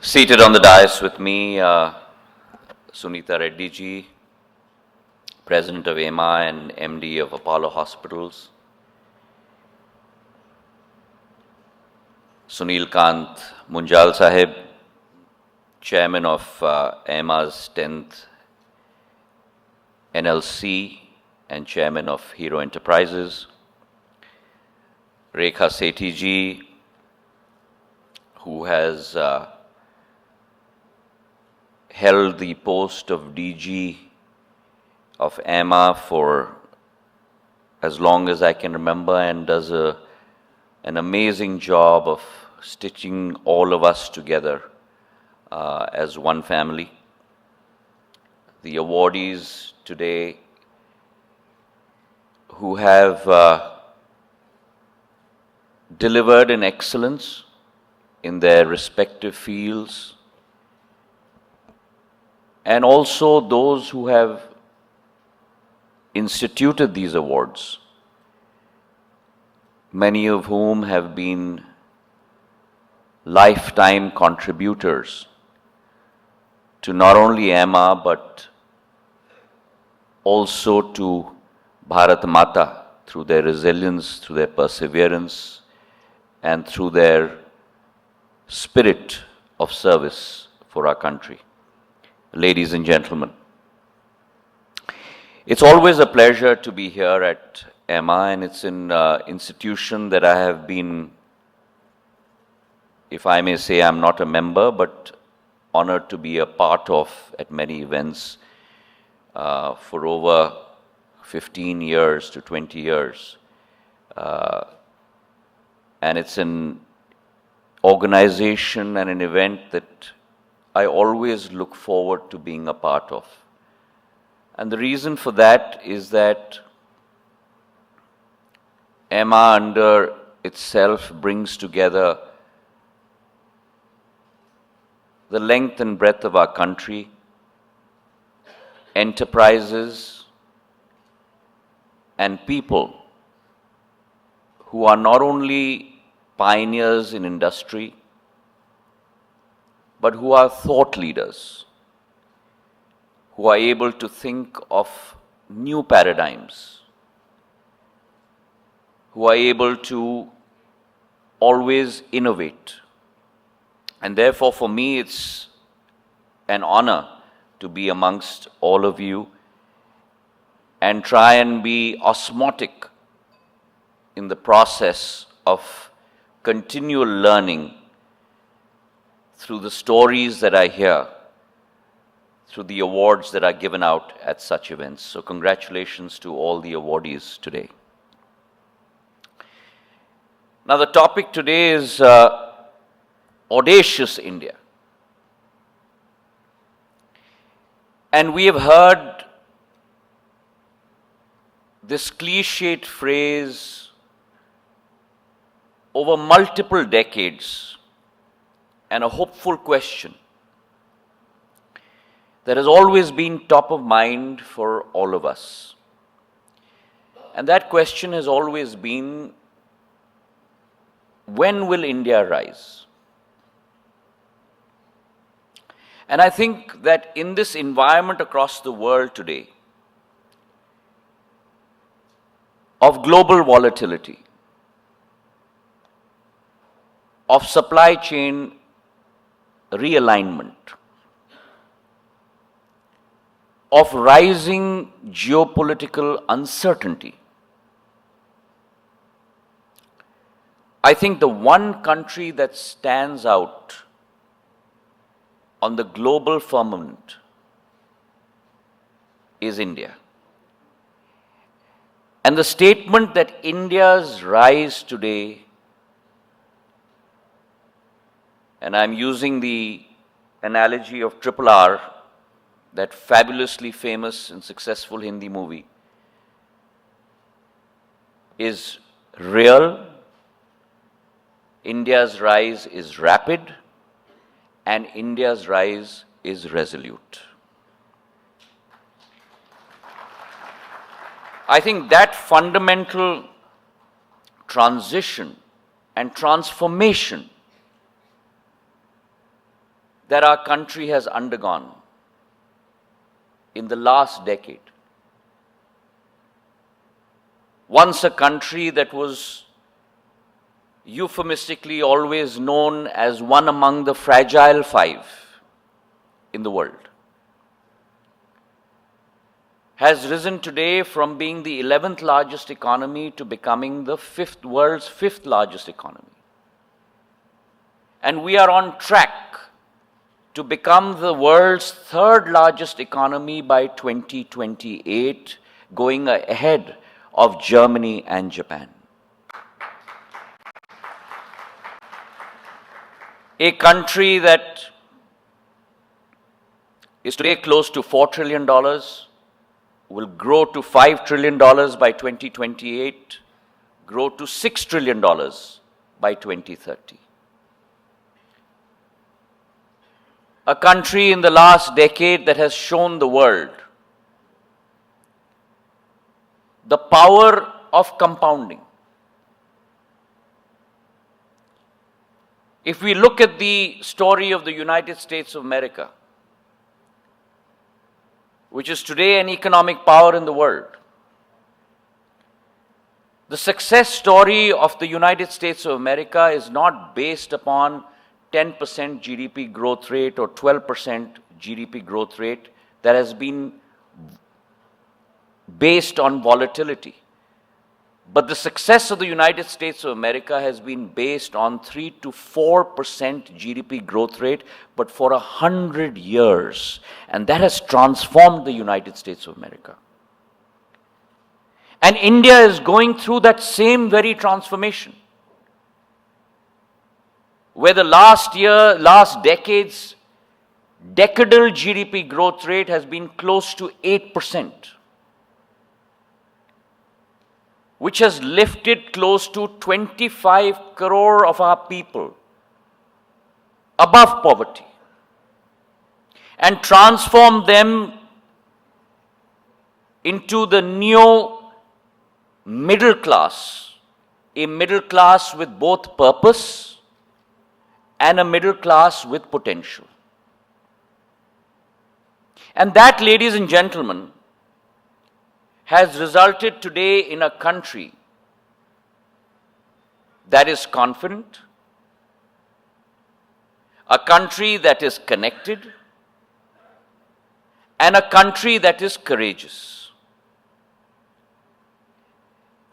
Seated on the dais with me, Sunita Reddy ji, President of EMA and MD of Apollo Hospitals, Sunil Kant Munjal Sahib, Chairman of EMA's 10th NLC and Chairman of Hero Enterprises, Rekha Sethi ji, who has held the post of DG of EMA for as long as I can remember and does an amazing job of stitching all of us together as one family. The awardees today who have delivered in excellence in their respective fields, and also those who have instituted these awards, many of whom have been lifetime contributors to not only EMA but also to Bharat Mata through their resilience, through their perseverance, and through their spirit of service for our country. Ladies and gentlemen, it's always a pleasure to be here at EMA, and it's an institution that I have been, if I may say, I'm not a member, but honored to be a part of at many events for over 15 years to 20 years. And it's an organization and an event that I always look forward to being a part of. And the reason for that is that EMA under itself brings together the length and breadth of our country, enterprises, and people who are not only pioneers in industry, but who are thought leaders, who are able to think of new paradigms, who are able to always innovate. And therefore, for me, it's an honor to be amongst all of you and try and be osmotic in the process of continual learning through the stories that I hear, through the awards that are given out at such events. So congratulations to all the awardees today. Now the topic today is Audacious India. And we have heard this cliched phrase over multiple decades, and a hopeful question that has always been top of mind for all of us. And that question has always been, when will India rise? And I think that in this environment across the world today of global volatility, of supply chain realignment, of rising geopolitical uncertainty, I think the one country that stands out on the global firmament is India. And the statement that India's rise today, and I'm using the analogy of RRR, that fabulously famous and successful Hindi movie, is real. India's rise is rapid, and India's rise is resolute. I think that fundamental transition and transformation that our country has undergone in the last decade. Once a country that was euphemistically always known as one among the fragile five in the world, has risen today from being the 11th largest economy to becoming the world's fifth largest economy. And we are on track to become the world's third largest economy by 2028, going ahead of Germany and Japan. A country that is today close to $4 trillion, will grow to $5 trillion by 2028, grow to $6 trillion by 2030. A country in the last decade that has shown the world the power of compounding. If we look at the story of the United States of America, which is today an economic power in the world, the success story of the United States of America is not based upon 10% GDP growth rate or 12% GDP growth rate that has been based on volatility. But the success of the United States of America has been based on 3 to 4% GDP growth rate, but for 100 years. And that has transformed the United States of America. And India is going through that same very transformation, where the last decade's decadal GDP growth rate has been close to 8%. Which has lifted close to 25 crore of our people above poverty and transformed them into the new middle class, a middle class with both purpose and a middle class with potential. And that, ladies and gentlemen, has resulted today in a country that is confident, a country that is connected, and a country that is courageous.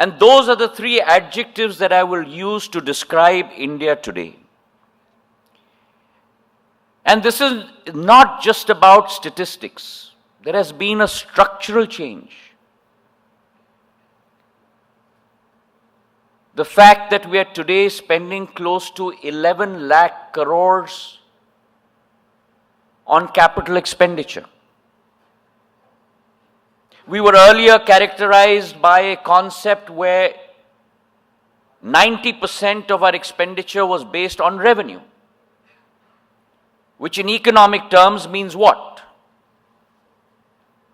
And those are the three adjectives that I will use to describe India today. And this is not just about statistics. There has been a structural change. The fact that we are today spending close to 11 lakh crores on capital expenditure. We were earlier characterized by a concept where 90% of our expenditure was based on revenue, which in economic terms means what?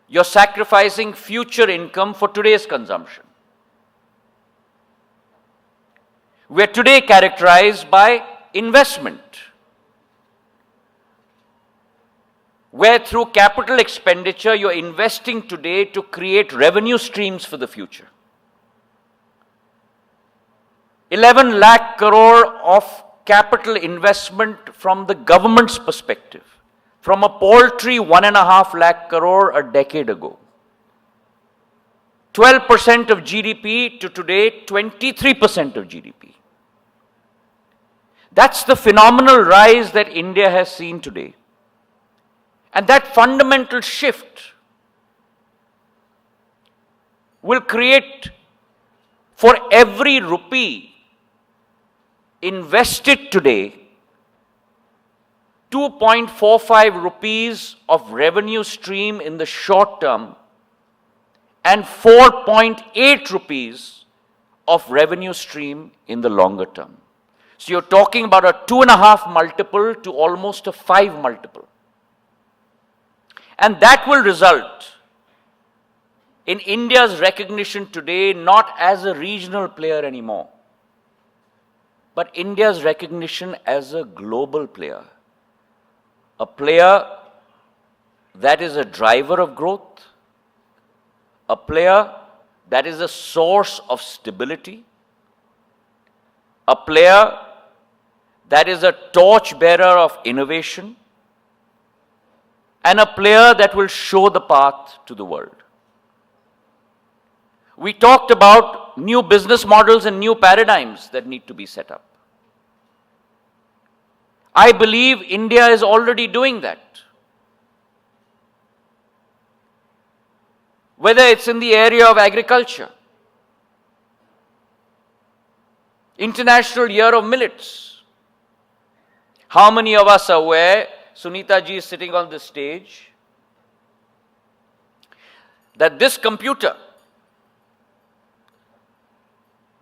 You're sacrificing future income for today's consumption. We are today characterized by investment, where through capital expenditure you're investing today to create revenue streams for the future. 11 lakh crore of capital investment from the government's perspective, from a paltry 1.5 lakh crore a decade ago. 12% of GDP to today 23% of GDP. That's the phenomenal rise that India has seen today. And that fundamental shift will create, for every rupee invested today, 2.45 rupees of revenue stream in the short term and 4.8 rupees of revenue stream in the longer term. So you're talking about a 2.5 multiple to almost a 5 multiple. And that will result in India's recognition today not as a regional player anymore, but India's recognition as a global player. a player that is a driver of growth, a player that is a source of stability, a player that is a torch-bearer of innovation, and a player that will show the path to the world. We talked about new business models and new paradigms that need to be set up. I believe India is already doing that. Whether it's in the area of agriculture, International Year of Millets. How many of us are aware, Sunita ji is sitting on this stage, that this computer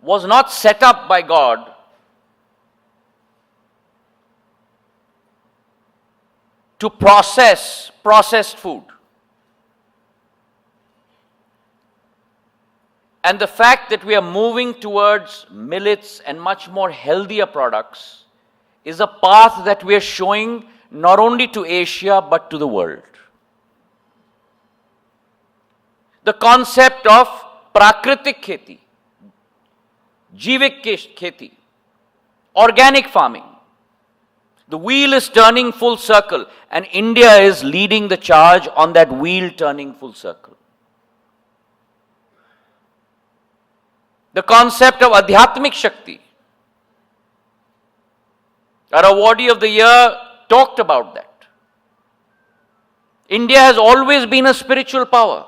was not set up by God to process processed food. And the fact that we are moving towards millets and much more healthier products is a path that we are showing not only to Asia but to the world. The concept of prakritik kheti, jivik kheti, organic farming. The wheel is turning full circle, and India is leading the charge on that wheel turning full circle. The concept of Adhyatmik Shakti. Our awardee of the year talked about that. India has always been a spiritual power.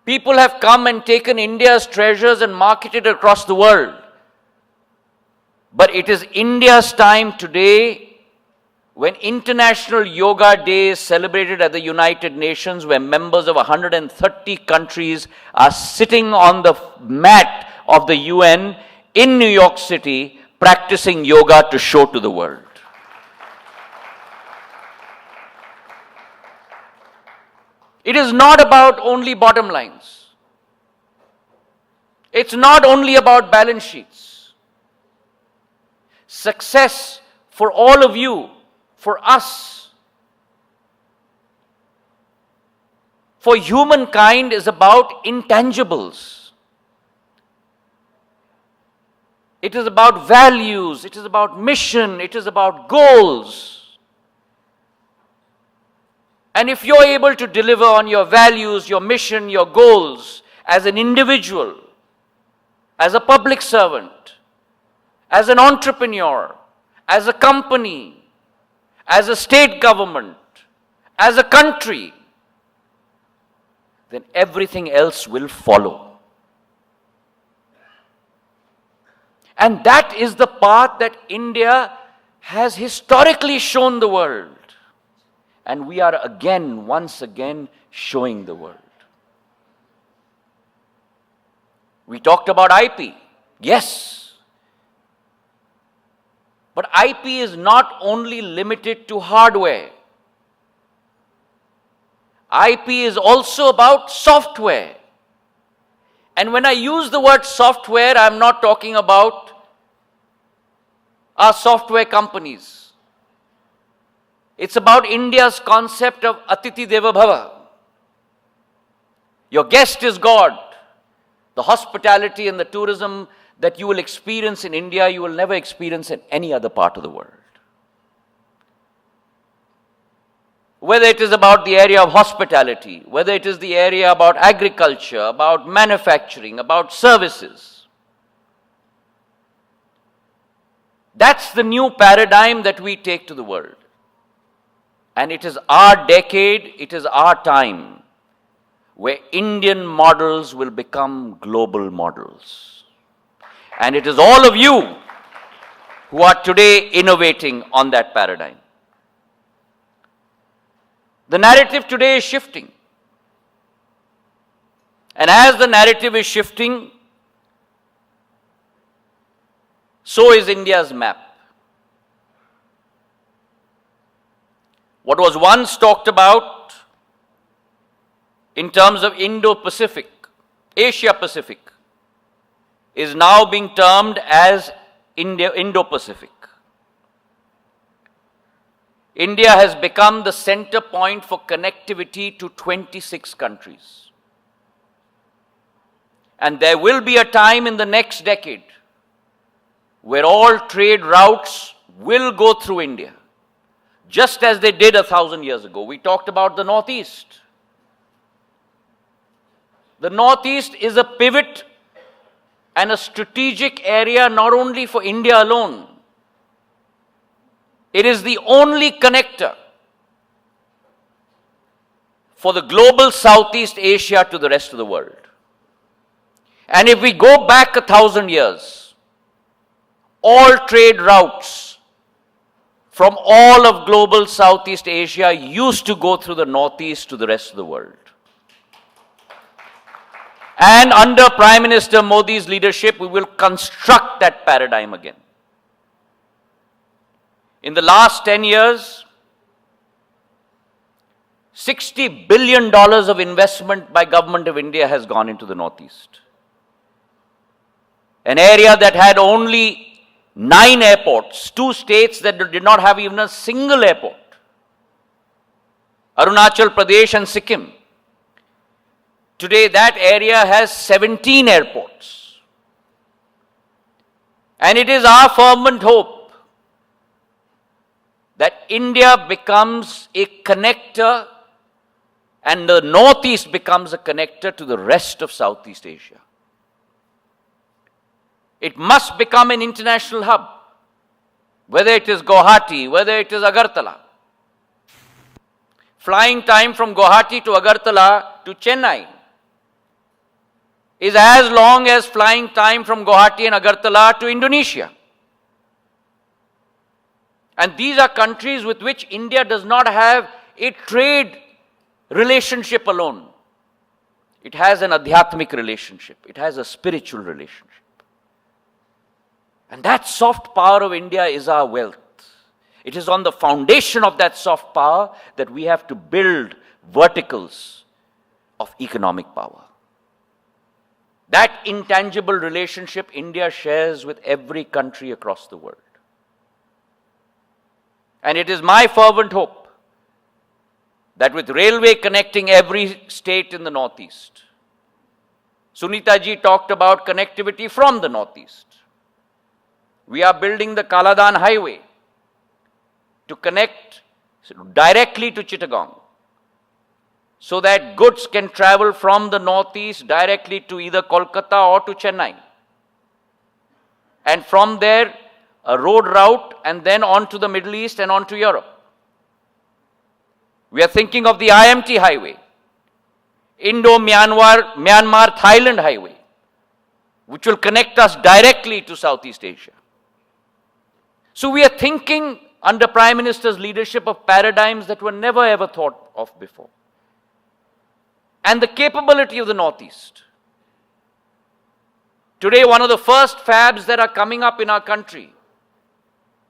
People have come and taken India's treasures and marketed across the world. But it is India's time today, when International Yoga Day is celebrated at the United Nations, where members of 130 countries are sitting on the mat of the UN in New York City, practicing yoga to show to the world. It is not about only bottom lines. It's not only about balance sheets. Success for all of you, for us, for humankind is about intangibles. It is about values, it is about mission, it is about goals. And if you're able to deliver on your values, your mission, your goals, as an individual, as a public servant, as an entrepreneur, as a company, as a state government, as a country, then everything else will follow. And that is the path that India has historically shown the world. And we are again, once again, showing the world. We talked about IP. Yes. But IP is not only limited to hardware. IP is also about software. And when I use the word software, I'm not talking about our software companies. It's about India's concept of Atiti Deva Bhava. Your guest is God. The hospitality and the tourism that you will experience in India, you will never experience in any other part of the world. Whether it is about the area of hospitality, whether it is the area about agriculture, about manufacturing, about services. That's the new paradigm that we take to the world. And it is our decade, it is our time, where Indian models will become global models. And it is all of you who are today innovating on that paradigm. The narrative today is shifting. And as the narrative is shifting, so is India's map. What was once talked about in terms of Indo-Pacific, Asia-Pacific, is now being termed as Indo-Pacific. India has become the center point for connectivity to 26 countries. And there will be a time in the next decade where all trade routes will go through India, just as they did 1,000 years ago. We talked about the Northeast. The Northeast is a pivot and a strategic area not only for India alone. It is the only connector for the global Southeast Asia to the rest of the world. And if we go back 1,000 years, all trade routes from all of global Southeast Asia used to go through the Northeast to the rest of the world. And under Prime Minister Modi's leadership, we will construct that paradigm again. In the last 10 years, $60 billion of investment by Government of India has gone into the Northeast. An area that had only 9 airports, 2 states that did not have even a single airport, Arunachal Pradesh and Sikkim. Today that area has 17 airports. And it is our fervent hope that India becomes a connector and the Northeast becomes a connector to the rest of Southeast Asia. It must become an international hub, whether it is Guwahati, whether it is Agartala. Flying time from Guwahati to Agartala to Chennai is as long as flying time from Guwahati and Agartala to Indonesia. And these are countries with which India does not have a trade relationship alone. It has an adhyatmic relationship. It has a spiritual relationship. And that soft power of India is our wealth. It is on the foundation of that soft power that we have to build verticals of economic power. That intangible relationship India shares with every country across the world. And it is my fervent hope that with railway connecting every state in the Northeast, Sunita ji talked about connectivity from the Northeast. We are building the Kaladan Highway to connect directly to Chittagong so that goods can travel from the Northeast directly to either Kolkata or to Chennai. And from there, a road route and then on to the Middle East and on to Europe. We are thinking of the IMT Highway, Indo-Myanmar-Thailand Highway, which will connect us directly to Southeast Asia. So we are thinking under Prime Minister's leadership of paradigms that were never ever thought of before. And the capability of the Northeast. Today, one of the first fabs that are coming up in our country,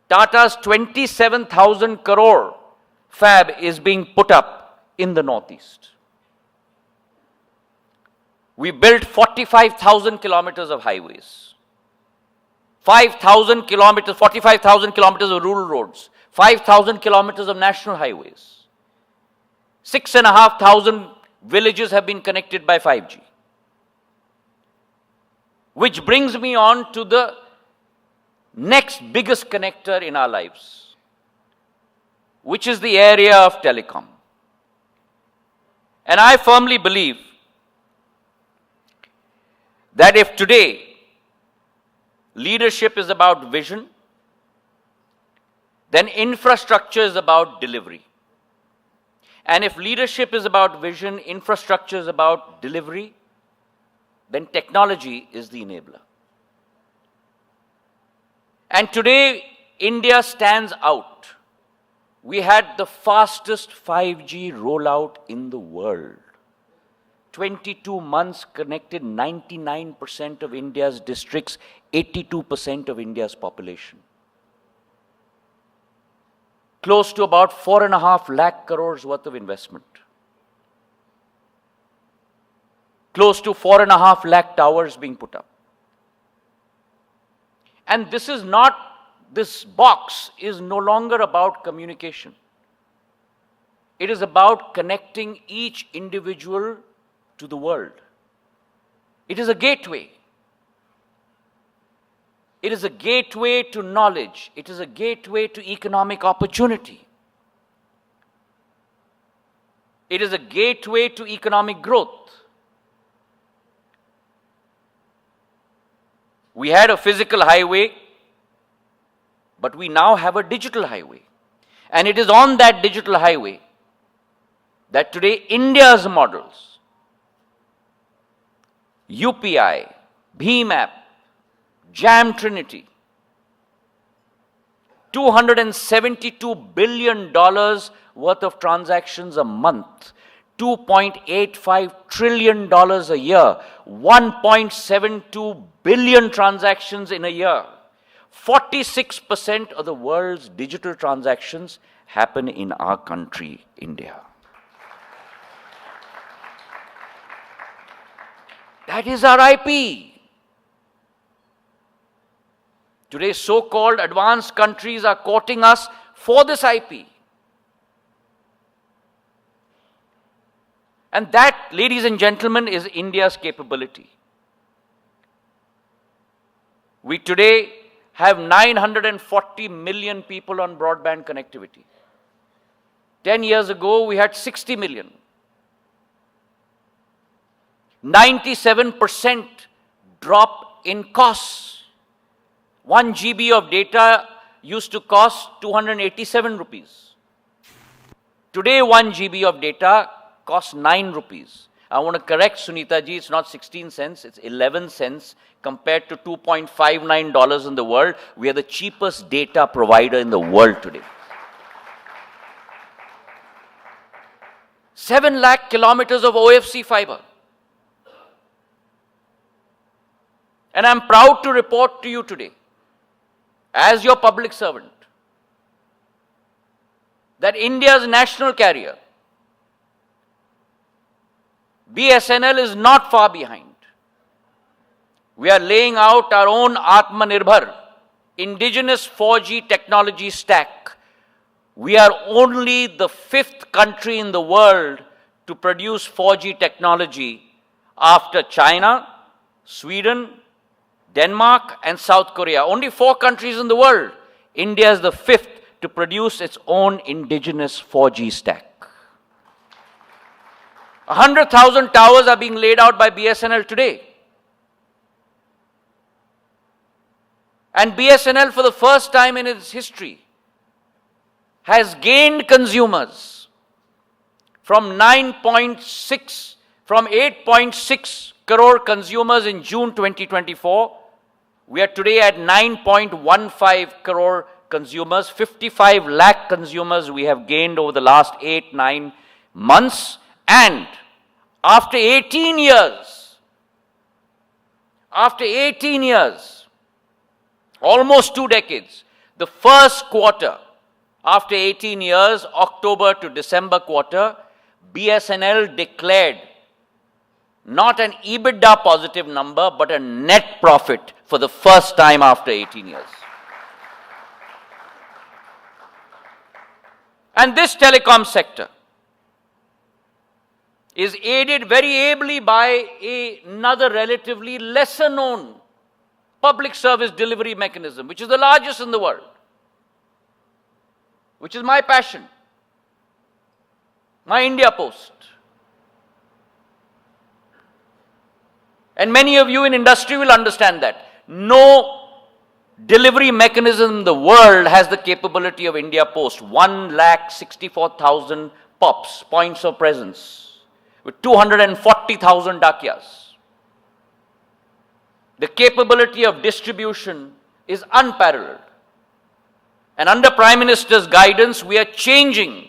Tata's 27,000 crore fab is being put up in the Northeast. We built 45,000 kilometers of highways. 5,000 kilometers, 45,000 kilometers of rural roads, 5,000 kilometers of national highways. 6,500 villages have been connected by 5G. Which brings me on to the next biggest connector in our lives, which is the area of telecom. And I firmly believe that if today leadership is about vision, then infrastructure is about delivery. And if leadership is about vision, infrastructure is about delivery, then technology is the enabler. And today, India stands out. We had the fastest 5G rollout in the world. 22 months connected 99% of India's districts, 82% of India's population. Close to about 4.5 lakh crores worth of investment. Close to 4.5 lakh towers being put up. And this box is no longer about communication. It is about connecting each individual to the world. It is a gateway. It is a gateway to knowledge. It is a gateway to economic opportunity. It is a gateway to economic growth. We had a physical highway, but we now have a digital highway. And it is on that digital highway that today India's models, UPI, Bhim app, Jam Trinity, $272 billion worth of transactions a month, $2.85 trillion a year, 1.72 billion transactions in a year. 46% of the world's digital transactions happen in our country, India. That is our IP. Today, so-called advanced countries are courting us for this IP. And that, ladies and gentlemen, is India's capability. We today have 940 million people on broadband connectivity. 10 years ago, we had 60 million. 97% drop in costs. 1 GB of data used to cost 287 rupees. Today, 1 GB of data costs 9 rupees. I want to correct Sunita ji, it's not 16 cents, it's 11 cents compared to $2.59 in the world. We are the cheapest data provider in the world today. 7 lakh kilometers of OFC fiber. And I'm proud to report to you today, as your public servant, that India's national carrier, BSNL, is not far behind. We are laying out our own Atmanirbhar, indigenous 4G technology stack. We are only the 5th country in the world to produce 4G technology after China, Sweden, Denmark and South Korea. Only 4 countries in the world. India is the 5th to produce its own indigenous 4G stack. 100,000 towers are being laid out by BSNL today. And BSNL, for the first time in its history, has gained consumers from 8.6 crore consumers in June 2024. We are today at 9.15 crore consumers, 55 lakh consumers we have gained over the last 8-9 months. And after 18 years, almost 2 decades, the first quarter, after 18 years, October to December quarter, BSNL declared not an EBITDA positive number, but a net profit for the first time after 18 years. And this telecom sector is aided very ably by another relatively lesser known public service delivery mechanism, which is the largest in the world, which is my passion, my India Post. And many of you in industry will understand that. No delivery mechanism in the world has the capability of India Post. 1,64,000 POPs, points of presence, with 240,000 dakyas. The capability of distribution is unparalleled. And under Prime Minister's guidance, we are changing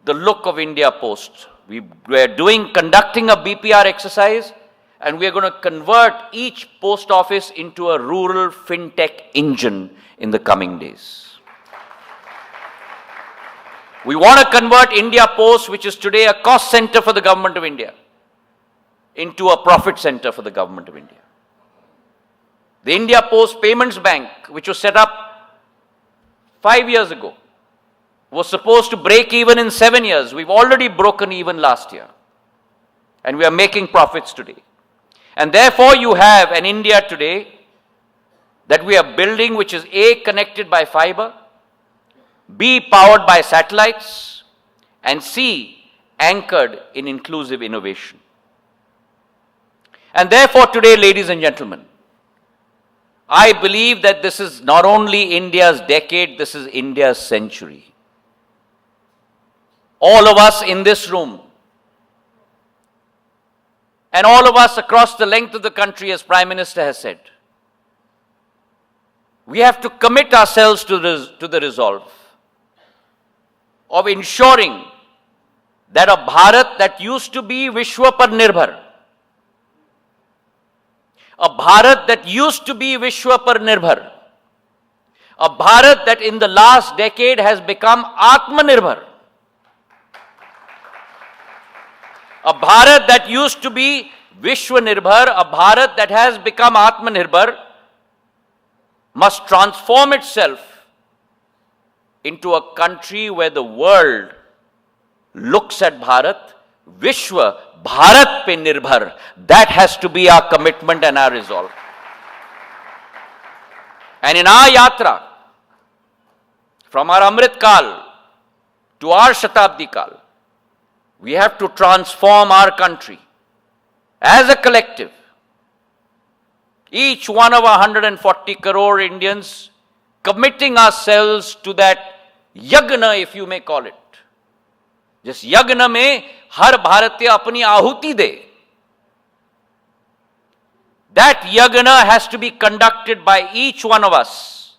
the look of India Post. We are conducting a BPR exercise, and we are going to convert each post office into a rural fintech engine in the coming days. We want to convert India Post, which is today a cost center for the government of India, into a profit center for the government of India. The India Post Payments Bank, which was set up 5 years ago, was supposed to break even in 7 years. We've already broken even last year. And we are making profits today. And therefore, you have an India today that we are building, which is A, connected by fiber, B, powered by satellites, and C, anchored in inclusive innovation. And therefore, today, ladies and gentlemen, I believe that this is not only India's decade, this is India's century. All of us in this room, and all of us across the length of the country, as Prime Minister has said, we have to commit ourselves to the resolve of ensuring that a Bharat that used to be Vishwa par Nirbhar, a Bharat that used to be Vishwa par Nirbhar, a Bharat that in the last decade has become Atmanirbhar, a Bharat that used to be Vishwa Nirbhar, a Bharat that has become Atmanirbhar, must transform itself into a country where the world looks at Bharat, Vishwa, Bharat pe Nirbhar. That has to be our commitment and our resolve. And in our yatra, from our Amrit Kal to our Shatabdi Kal, we have to transform our country as a collective. Each one of 140 crore Indians committing ourselves to that yagna, if you may call it. जिस यज्ञ में हर भारतीय अपनी आहुति दे. That yagna has to be conducted by each one of us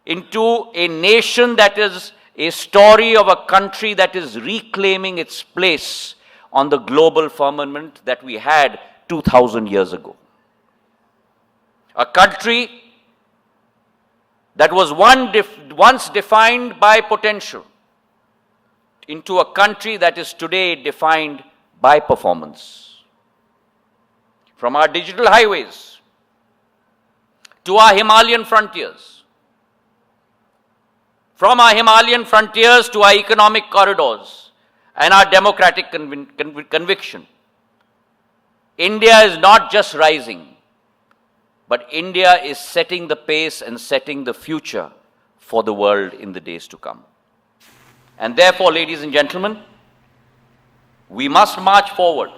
into a nation that is a story of a country that is reclaiming its place on the global firmament that we had 2000 years ago. A country that was once defined by potential into a country that is today defined by performance. From our digital highways to our Himalayan frontiers, from our Himalayan frontiers to our economic corridors and our democratic conviction, India is not just rising, but India is setting the pace and setting the future for the world in the days to come. And therefore, ladies and gentlemen, we must march forward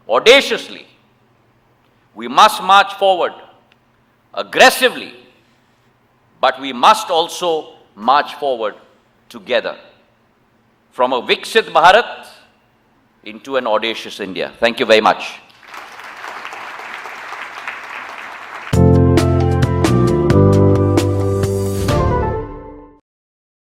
audaciously. We must march forward aggressively, but we must also march forward together from a Viksit Bharat into an audacious India. Thank you very much.